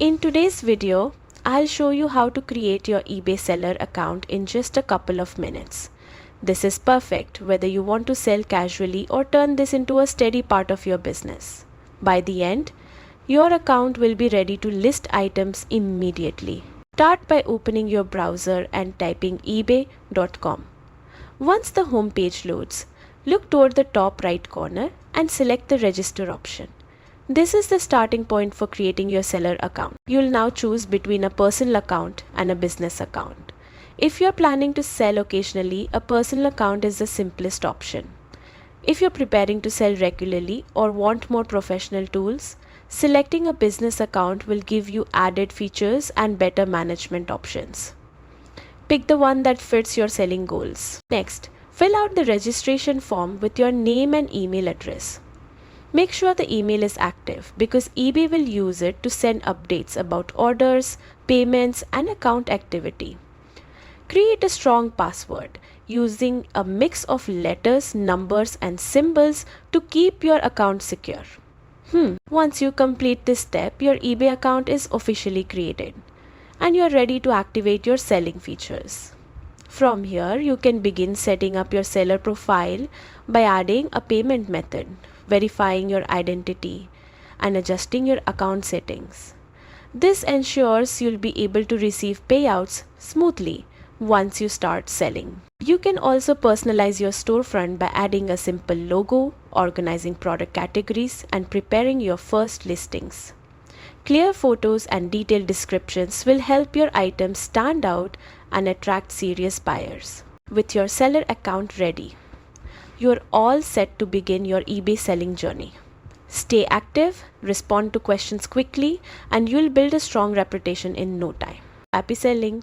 In today's video, I'll show you how to create your eBay seller account in just a couple of minutes. This is perfect whether you want to sell casually or turn this into a steady part of your business. By the end, your account will be ready to list items immediately. Start by opening your browser and typing ebay.com. Once the home page loads, look toward the top right corner and select the register option. This is the starting point for creating your seller account. You'll now choose between a personal account and a business account. If you're planning to sell occasionally, a personal account is the simplest option. If you're preparing to sell regularly or want more professional tools, selecting a business account will give you added features and better management options. Pick the one that fits your selling goals. Next, fill out the registration form with your name and email address. Make sure the email is active because eBay will use it to send updates about orders, payments, and account activity. Create a strong password using a mix of letters, numbers, and symbols to keep your account secure. Once you complete this step, your eBay account is officially created and you're ready to activate your selling features. From here, you can begin setting up your seller profile by adding a payment method, verifying your identity, and adjusting your account settings. This ensures you'll be able to receive payouts smoothly once you start selling. You can also personalize your storefront by adding a simple logo, organizing product categories, and preparing your first listings. Clear photos and detailed descriptions will help your items stand out and attract serious buyers. With your seller account ready, you're all set to begin your eBay selling journey. Stay active, respond to questions quickly, and you'll build a strong reputation in no time. Happy selling!